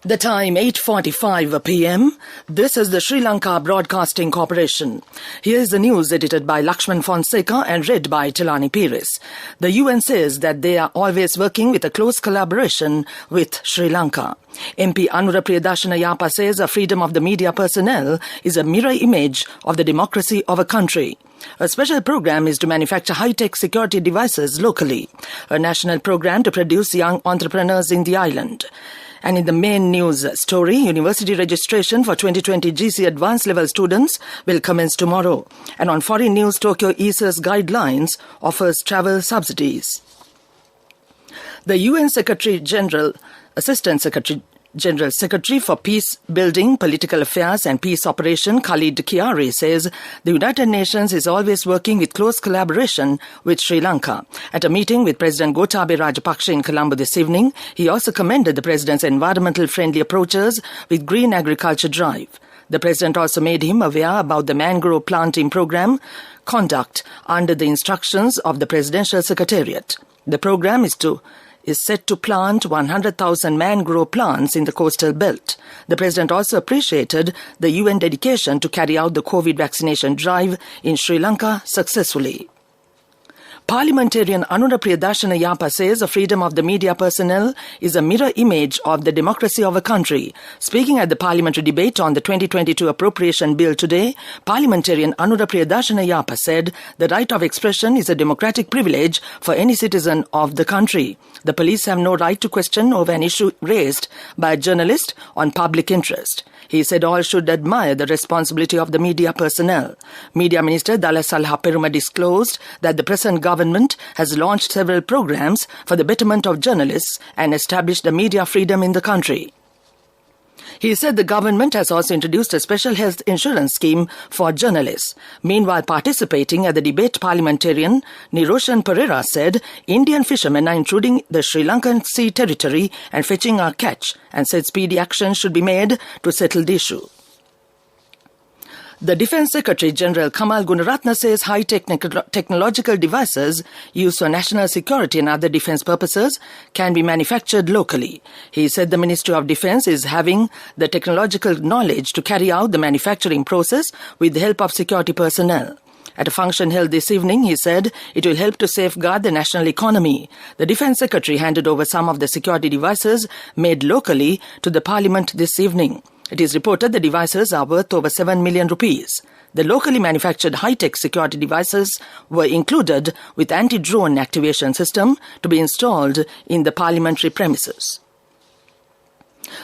The time 8:45 p.m. This is the Sri Lanka Broadcasting Corporation. Here is the news edited by Lakshman Fonseca and read by Tilani Pires. The UN says that they are always working with a close collaboration with Sri Lanka. MP Anura Priyadarshana Yapa says a freedom of the media personnel is a mirror image of the democracy of a country. A special program is to manufacture high-tech security devices locally. A national program to produce young entrepreneurs in the island. And in the main news story, university registration for 2020 GC advanced level students will commence tomorrow. And on foreign news, Tokyo ESA's guidelines offers travel subsidies. The UN Assistant Secretary for Peace Building, Political Affairs and Peace Operation, Khalid Kiari, says the United Nations is always working with close collaboration with Sri Lanka. At a meeting with President Gotabaya Rajapaksa in Colombo this evening, he also commended the President's environmental-friendly approaches with Green Agriculture Drive. The President also made him aware about the mangrove planting program conduct under the instructions of the Presidential Secretariat. The program is set to plant 100,000 mangrove plants in the coastal belt. The President also appreciated the UN dedication to carry out the COVID vaccination drive in Sri Lanka successfully. Parliamentarian Anura Priyadarshana Yapa says the freedom of the media personnel is a mirror image of the democracy of a country. Speaking at the parliamentary debate on the 2022 appropriation bill today, Parliamentarian Anura Priyadarshana Yapa said the right of expression is a democratic privilege for any citizen of the country. The police have no right to question over an issue raised by a journalist on public interest. He said all should admire the responsibility of the media personnel. Media Minister Dalasalha Peruma disclosed that the present government has launched several programs for the betterment of journalists and established the media freedom in the country. He said the government has also introduced a special health insurance scheme for journalists. Meanwhile, participating at the debate, parliamentarian Niroshan Pereira said Indian fishermen are intruding the Sri Lankan sea territory and fetching our catch, and said speedy action should be made to settle the issue. The Defence Secretary General Kamal Gunaratne says high-tech technological devices used for national security and other defence purposes can be manufactured locally. He said the Ministry of Defence is having the technological knowledge to carry out the manufacturing process with the help of security personnel. At a function held this evening, he said it will help to safeguard the national economy. The Defence Secretary handed over some of the security devices made locally to the Parliament this evening. It is reported the devices are worth over 7 million rupees. The locally manufactured high-tech security devices were included with anti-drone activation system to be installed in the parliamentary premises.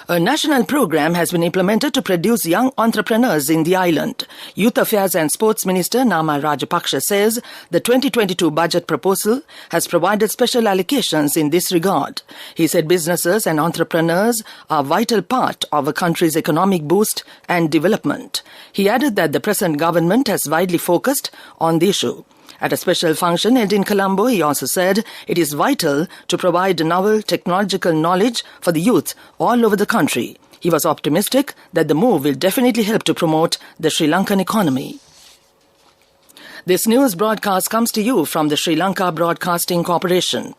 A national program has been implemented to produce young entrepreneurs in the island. Youth Affairs and Sports Minister Nama Rajapaksa says the 2022 budget proposal has provided special allocations in this regard. He said businesses and entrepreneurs are a vital part of a country's economic boost and development. He added that the present government has widely focused on the issue. At a special function held in Colombo, he also said it is vital to provide novel technological knowledge for the youth all over the country. He was optimistic that the move will definitely help to promote the Sri Lankan economy. This news broadcast comes to you from the Sri Lanka Broadcasting Corporation.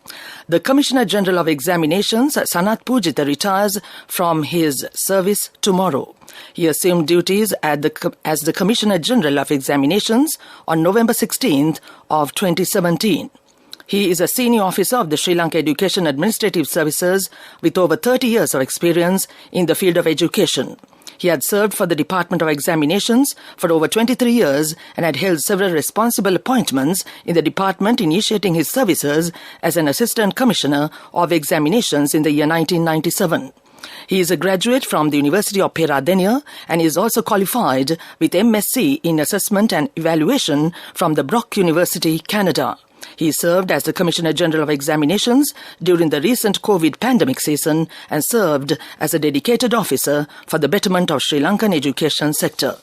The Commissioner General of Examinations, Sanat Pujitha, retires from his service tomorrow. He assumed duties as the Commissioner General of Examinations on November 16th of 2017. He is a senior officer of the Sri Lanka Education Administrative Services with over 30 years of experience in the field of education. He had served for the Department of Examinations for over 23 years and had held several responsible appointments in the department, initiating his services as an Assistant Commissioner of Examinations in the year 1997. He is a graduate from the University of Peradeniya and is also qualified with MSc in Assessment and Evaluation from the Brock University, Canada. He served as the Commissioner General of Examinations during the recent COVID pandemic season and served as a dedicated officer for the betterment of Sri Lankan education sector.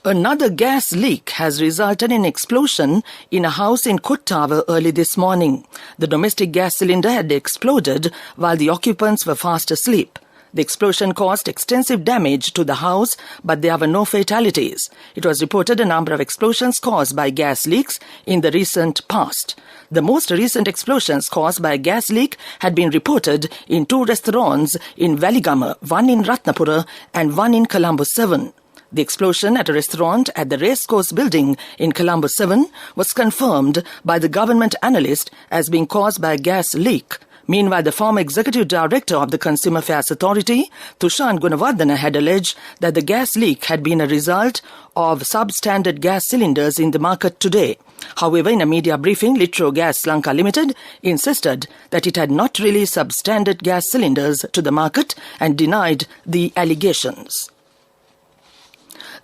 Another gas leak has resulted in an explosion in a house in Kut Tower early this morning. The domestic gas cylinder had exploded while the occupants were fast asleep. The explosion caused extensive damage to the house, but there were no fatalities. It was reported a number of explosions caused by gas leaks in the recent past. The most recent explosions caused by a gas leak had been reported in 2 restaurants in Valigama, one in Ratnapura and one in Colombo 7. The explosion at a restaurant at the Racecourse building in Colombo 7 was confirmed by the government analyst as being caused by a gas leak. Meanwhile, the former executive director of the Consumer Affairs Authority, Tushan Gunawardena, had alleged that the gas leak had been a result of substandard gas cylinders in the market today. However, in a media briefing, Litro Gas Sri Lanka Limited insisted that it had not released substandard gas cylinders to the market and denied the allegations.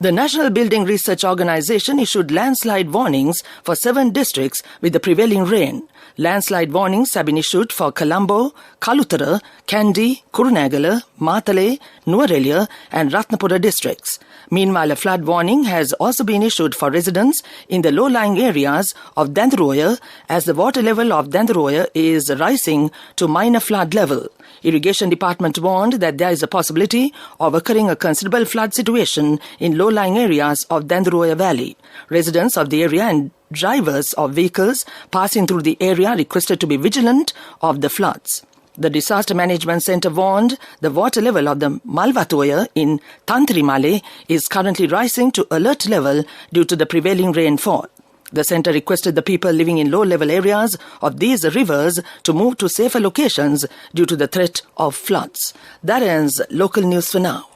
The National Building Research Organisation issued landslide warnings for 7 districts with the prevailing rain. Landslide warnings have been issued for Colombo, Kalutara, Kandy, Kurunegala, Matale, Nuwara and Ratnapura districts. Meanwhile, a flood warning has also been issued for residents in the low-lying areas of Dandaroya as the water level of Dandaroya is rising to minor flood level. Irrigation Department warned that there is a possibility of occurring a considerable flood situation in low-lying areas of Dandaroya Valley. Residents of the area and drivers of vehicles passing through the area requested to be vigilant of the floods. The Disaster Management Centre warned the water level of the Malvatoya in Tantrimale is currently rising to alert level due to the prevailing rainfall. The centre requested the people living in low-level areas of these rivers to move to safer locations due to the threat of floods. That ends local news for now.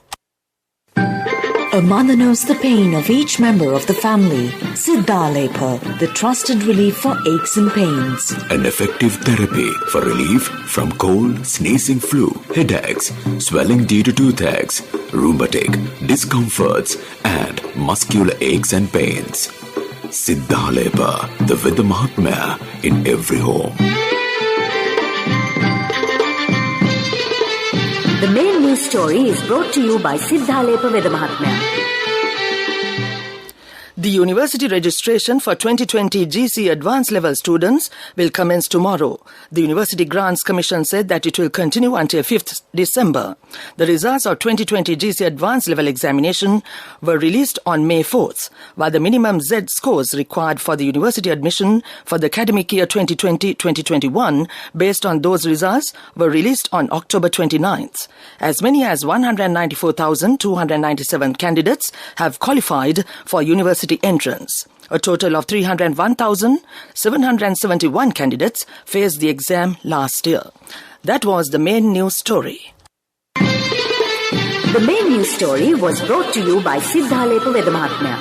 A mother knows the pain of each member of the family. Siddhalepa, the trusted relief for aches and pains. An effective therapy for relief from cold, sneezing, flu, headaches, swelling due to toothaches, rheumatic, discomforts, and muscular aches and pains. Siddhalepa, the Vidya Mahatmya in every home. The main news story is brought to you by Siddhalepa Vidya Mahatmya. The university registration for 2020 GC Advanced Level students will commence tomorrow. The University Grants Commission said that it will continue until 5th December. The results of 2020 GC Advanced Level examination were released on May 4th, while the minimum Z scores required for the university admission for the academic year 2020-2021 based on those results were released on October 29th. As many as 194,297 candidates have qualified for university entrance. A total of 301,771 candidates faced the exam last year. That was the main news story. The main news story was brought to you by Siddhalepa Vidya Mahatmya.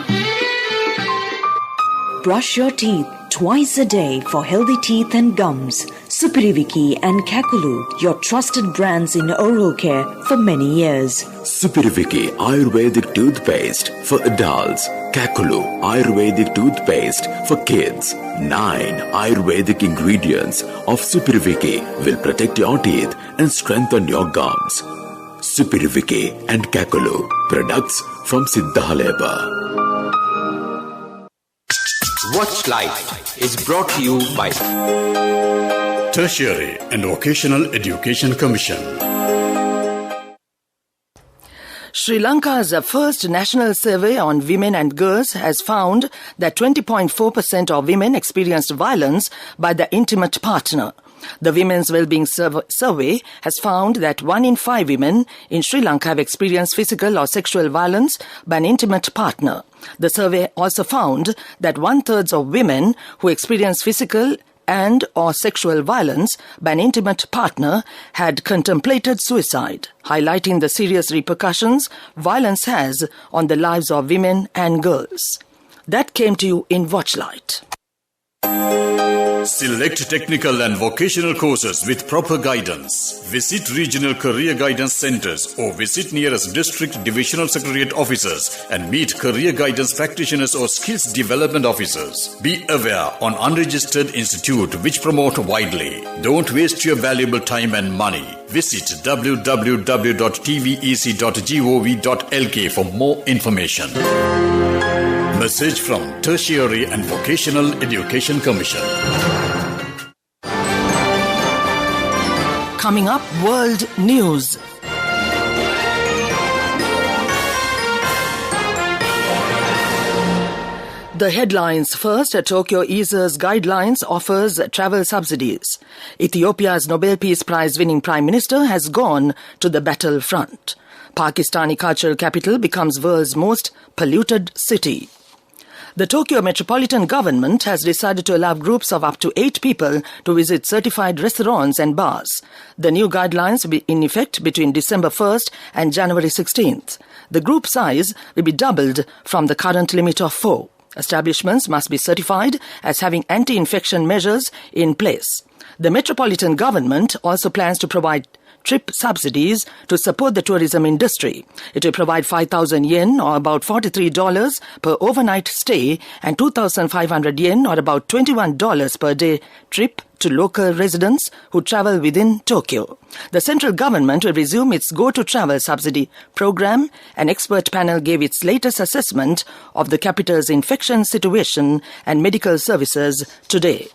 Brush your teeth twice a day for healthy teeth and gums. Supiriviki and Kakulu, your trusted brands in oral care for many years. Supiriviki Ayurvedic toothpaste for adults. Kakulu Ayurvedic toothpaste for kids. 9 Ayurvedic ingredients of Supiriviki will protect your teeth and strengthen your gums. Supiriviki and Kakulu, products from Siddhalepa. Watch Life is brought to you by Tertiary and Vocational Education Commission. Sri Lanka's first national survey on women and girls has found that 20.4% of women experienced violence by their intimate partner. The Women's Wellbeing Survey has found that 1 in 5 women in Sri Lanka have experienced physical or sexual violence by an intimate partner. The survey also found that 1/3 of women who experienced physical and or sexual violence by an intimate partner had contemplated suicide, highlighting the serious repercussions violence has on the lives of women and girls. That came to you in Watchlight. Select technical and vocational courses with proper guidance. Visit regional career guidance centers or visit nearest district divisional secretariat offices and meet career guidance practitioners or skills development officers. Be aware on unregistered institute which promote widely. Don't waste your valuable time and money. Visit www.tvec.gov.lk for more information. Message from Tertiary and Vocational Education Commission. Coming up, World News. The headlines first. Tokyo eases guidelines, offers travel subsidies. Ethiopia's Nobel Peace Prize winning Prime Minister has gone to the battlefront. Pakistani cultural capital becomes world's most polluted city. The Tokyo metropolitan government has decided to allow groups of up to 8 people to visit certified restaurants and bars. The new guidelines will be in effect between December 1st and January 16th. The group size will be doubled from the current limit of 4. Establishments must be certified as having anti-infection measures in place. The metropolitan government also plans to provide trip subsidies to support the tourism industry. It will provide 5,000 yen or about $43 per overnight stay and 2,500 yen or about $21 per day trip to local residents who travel within Tokyo. The central government will resume its Go to Travel subsidy program. An expert panel gave its latest assessment of the capital's infection situation and medical services today.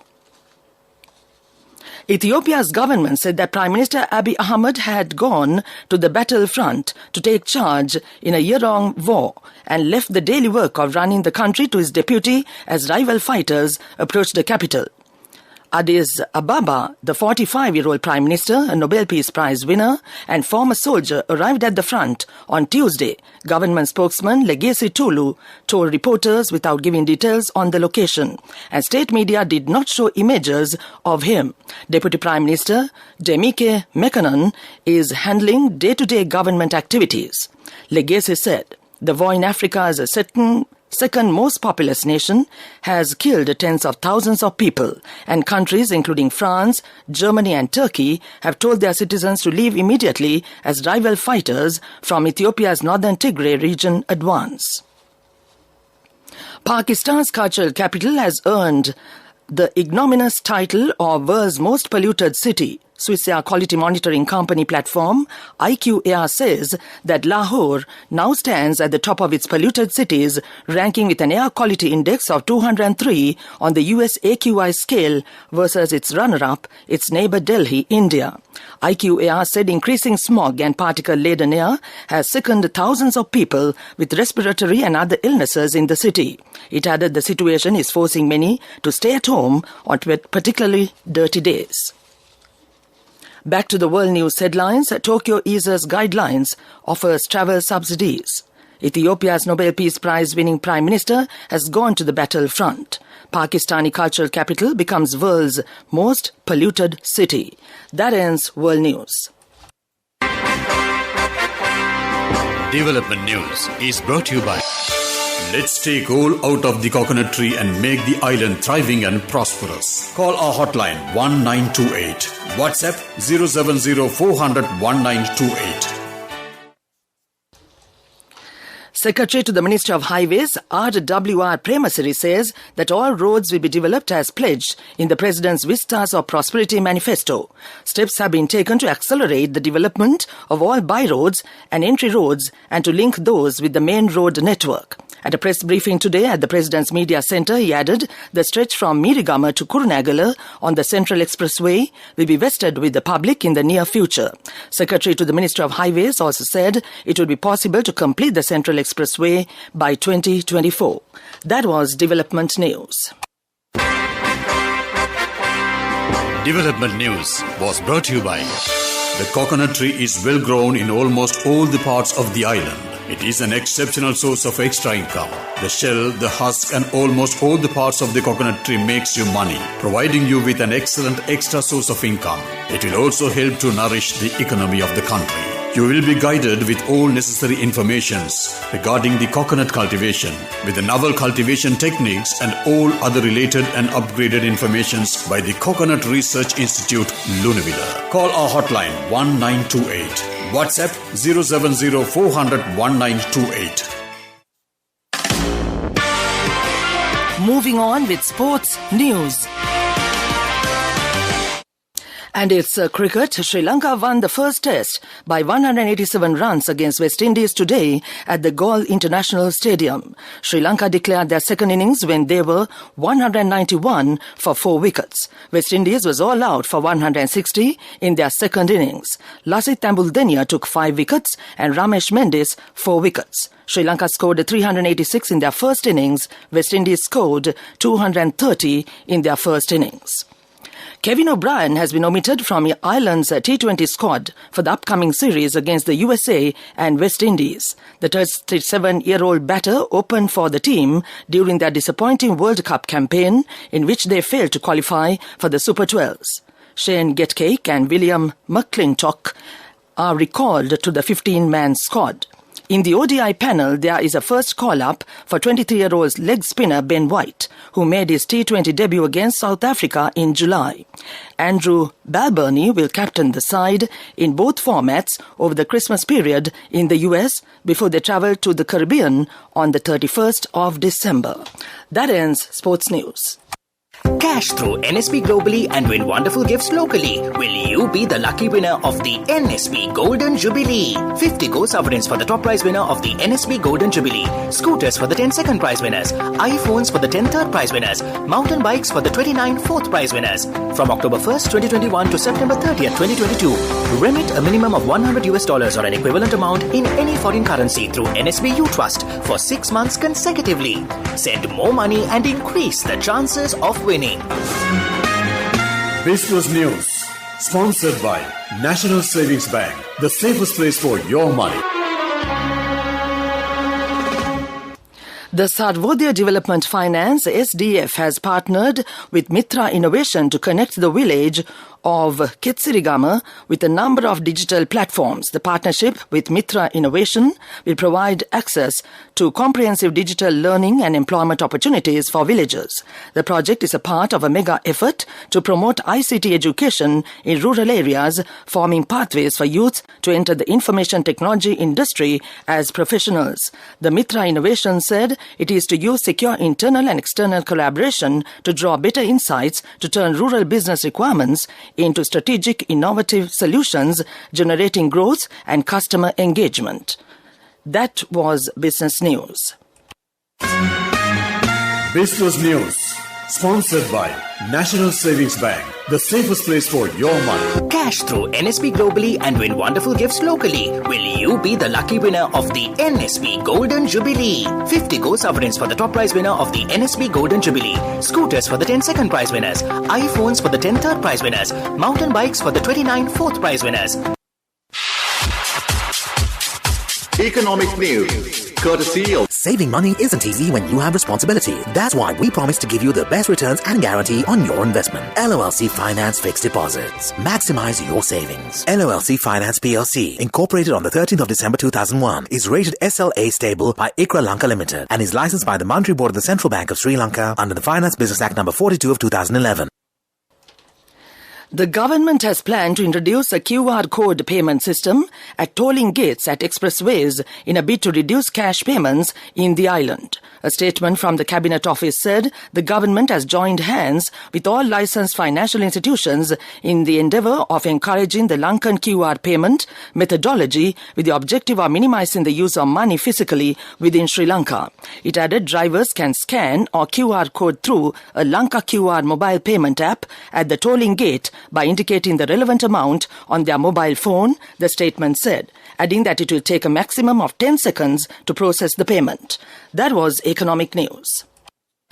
Ethiopia's government said that Prime Minister Abiy Ahmed had gone to the battlefront to take charge in a year-long war and left the daily work of running the country to his deputy as rival fighters approached the capital. Addis Ababa, the 45-year-old Prime Minister, a Nobel Peace Prize winner and former soldier, arrived at the front on Tuesday. Government spokesman Legacy Tulu told reporters without giving details on the location, and state media did not show images of him. Deputy Prime Minister Demike Mekonnen is handling day-to-day government activities. Legacy said, "The war in Africa is a second most populous nation, has killed tens of thousands of people, and countries including France, Germany and Turkey have told their citizens to leave immediately as rival fighters from Ethiopia's northern Tigray region advance." Pakistan's cultural capital has earned the ignominious title of world's most polluted city. Swiss air quality monitoring company platform IQAir says that Lahore now stands at the top of its polluted cities, ranking with an air quality index of 203 on the US AQI scale versus its runner-up, its neighbor Delhi, India. IQAir said increasing smog and particle-laden air has sickened thousands of people with respiratory and other illnesses in the city. It added the situation is forcing many to stay at home on particularly dirty days. Back to the world news headlines. Tokyo eases guidelines, offers travel subsidies. Ethiopia's Nobel Peace Prize winning Prime Minister has gone to the battlefront. Pakistani cultural capital becomes world's most polluted city. That ends world news. Development News is brought to you by Let's take all out of the coconut tree and make the island thriving and prosperous. Call our hotline 1928. WhatsApp 070 400 1928. Secretary to the Ministry of Highways, R.W.R. Premasiri, says that all roads will be developed as pledged in the President's Vistas of Prosperity manifesto. Steps have been taken to accelerate the development of all by-roads and entry roads and to link those with the main road network. At a press briefing today at the President's Media Centre, he added the stretch from Mirigama to Kurunagala on the Central Expressway will be vested with the public in the near future. Secretary to the Ministry of Highways also said it would be possible to complete the Central Expressway by 2024. That was Development News. Development News was brought to you by the coconut tree is well grown in almost all the parts of the island. It is an exceptional source of extra income. The shell, the husk and almost all the parts of the coconut tree makes you money, providing you with an excellent extra source of income. It will also help to nourish the economy of the country. You will be guided with all necessary informations regarding the coconut cultivation, with the novel cultivation techniques and all other related and upgraded informations by the Coconut Research Institute, Lunavilla. Call our hotline 1928. WhatsApp 070 400 1928. Moving on with sports news. And it's cricket. Sri Lanka won the first test by 187 runs against West Indies today at the Galle International Stadium. Sri Lanka declared their second innings when they were 191 for 4 wickets. West Indies was all out for 160 in their second innings. Lasith Tambuldenia took 5 wickets and Ramesh Mendis 4 wickets. Sri Lanka scored 386 in their first innings. West Indies scored 230 in their first innings. Kevin O'Brien has been omitted from Ireland's T20 squad for the upcoming series against the USA and West Indies. The 37-year-old batter opened for the team during their disappointing World Cup campaign in which they failed to qualify for the Super 12s. Shane Getcake and William McClintock are recalled to the 15-man squad. In the ODI panel, there is a first call-up for 23-year-old leg spinner Ben White, who made his T20 debut against South Africa in July. Andrew Balbirnie will captain the side in both formats over the Christmas period in the US before they travel to the Caribbean on the 31st of December. That ends Sports News. Cash through NSB globally and win wonderful gifts locally. Will you be the lucky winner of the NSB Golden Jubilee? 50 gold sovereigns for the top prize winner of the NSB Golden Jubilee. Scooters for the 10 second prize winners. iPhones for the 10 third prize winners. Mountain bikes for the 29 fourth prize winners. From October 1st, 2021 to September 30th, 2022. Remit a minimum of $100 or an equivalent amount in any foreign currency through NSB U Trust for 6 months consecutively. Send more money and increase the chances of winning. This was news, sponsored by National Savings Bank, the safest place for your money. The Sarvodaya Development Finance SDF has partnered with Mitra Innovation to connect the village of Ketsirigama with a number of digital platforms. The partnership with Mitra Innovation will provide access to comprehensive digital learning and employment opportunities for villagers. The project is a part of a mega effort to promote ICT education in rural areas, forming pathways for youth to enter the information technology industry as professionals. The Mitra Innovation said it is to use secure internal and external collaboration to draw better insights to turn rural business requirements into strategic, innovative solutions, generating growth and customer engagement. That was Business News. This was news, sponsored by National Savings Bank, the safest place for your money. Cash through NSB globally and win wonderful gifts locally. Will you be the lucky winner of the NSB Golden Jubilee? 50 gold sovereigns for the top prize winner of the NSB Golden Jubilee. Scooters for the 10 second prize winners. iPhones for the 10 third prize winners. Mountain bikes for the 29 fourth prize winners. Economic news, courtesy of... Saving money isn't easy when you have responsibility. That's why we promise to give you the best returns and guarantee on your investment. LOLC Finance Fixed Deposits. Maximize your savings. LOLC Finance PLC, incorporated on the 13th of December 2001, is rated SLA stable by ICRA Lanka Limited and is licensed by the Monetary Board of the Central Bank of Sri Lanka under the Finance Business Act No. 42 of 2011. The government has planned to introduce a QR code payment system at tolling gates at expressways in a bid to reduce cash payments in the island. A statement from the Cabinet Office said the government has joined hands with all licensed financial institutions in the endeavour of encouraging the Lankan QR payment methodology with the objective of minimizing the use of money physically within Sri Lanka. It added drivers can scan or QR code through a Lanka QR mobile payment app at the tolling gate by indicating the relevant amount on their mobile phone, the statement said, adding that it will take a maximum of 10 seconds to process the payment. That was Economic News.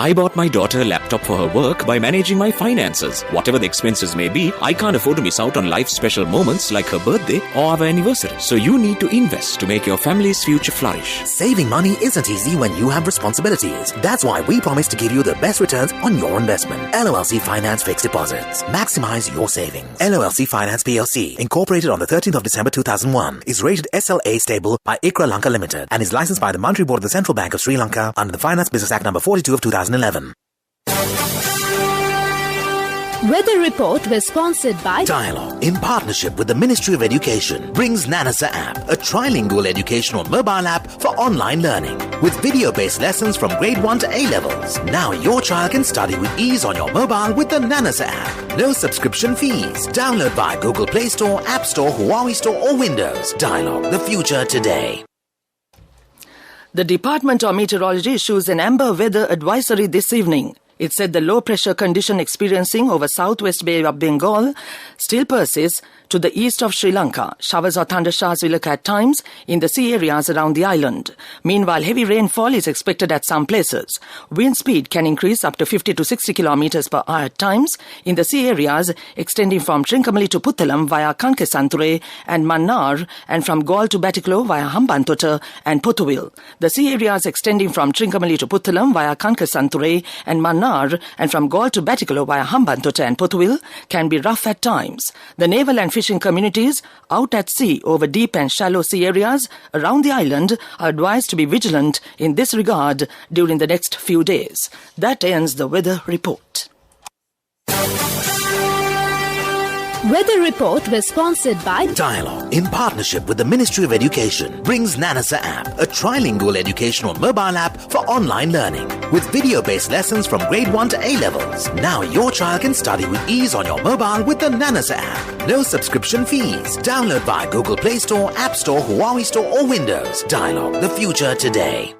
I bought my daughter a laptop for her work by managing my finances. Whatever the expenses may be, I can't afford to miss out on life's special moments like her birthday or our anniversary. So you need to invest to make your family's future flourish. Saving money isn't easy when you have responsibilities. That's why we promise to give you the best returns on your investment. LOLC Finance Fixed Deposits. Maximize your savings. LOLC Finance PLC, incorporated on the 13th of December 2001, is rated SLA stable by ICRA Lanka Limited and is licensed by the Monetary Board of the Central Bank of Sri Lanka under the Finance Business Act No. 42 of 2011. Weather report was sponsored by Dialogue, in partnership with the Ministry of Education, brings Nanasa app, a trilingual educational mobile app for online learning with video-based lessons from grade 1 to A-levels. Now your child can study with ease on your mobile with the Nanasa app. No subscription fees. Download via Google Play Store, App Store, Huawei Store or Windows. Dialogue, the future today. The Department of Meteorology issues an amber weather advisory this evening. It said the low pressure condition experiencing over southwest Bay of Bengal still persists to the east of Sri Lanka. Showers or thundershowers will occur at times in the sea areas around the island. Meanwhile, heavy rainfall is expected at some places. Wind speed can increase up to 50 to 60 kilometers per hour at times in the sea areas extending from Trincomalee to Puttalam via Kankesanture and Mannar, and from Galle to Batticaloa via Hambantota and Pothuil. The sea areas extending from Trincomalee to Puttalam via Kankesanture and Mannar, and from Galle to Batticaloa via Hambantota and Pothuil can be rough at times. The naval and fishing communities out at sea over deep and shallow sea areas around the island are advised to be vigilant in this regard during the next few days. That ends the weather report. Weather report was sponsored by Dialogue, in partnership with the Ministry of Education, brings Nanasa app, a trilingual educational mobile app for online learning with video-based lessons from grade 1 to A-levels. Now your child can study with ease on your mobile with the Nanasa app. No subscription fees. Download via Google Play Store, App Store, Huawei Store or Windows. Dialogue, the future today.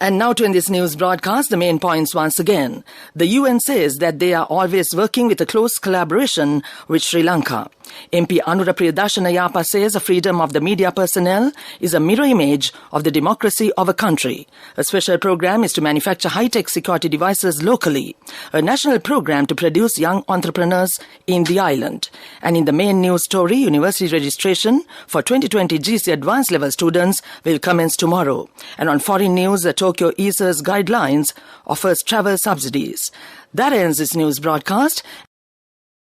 And now to end this news broadcast, the main points once again. The UN says that they are always working with a close collaboration with Sri Lanka. MP Anura Priyadarshana says the freedom of the media personnel is a mirror image of the democracy of a country. A special program is to manufacture high-tech security devices locally. A national program to produce young entrepreneurs in the island. And in the main news story, university registration for 2020 GC advanced level students will commence tomorrow. And on foreign news, the Tokyo ESA's guidelines offers travel subsidies. That ends this news broadcast.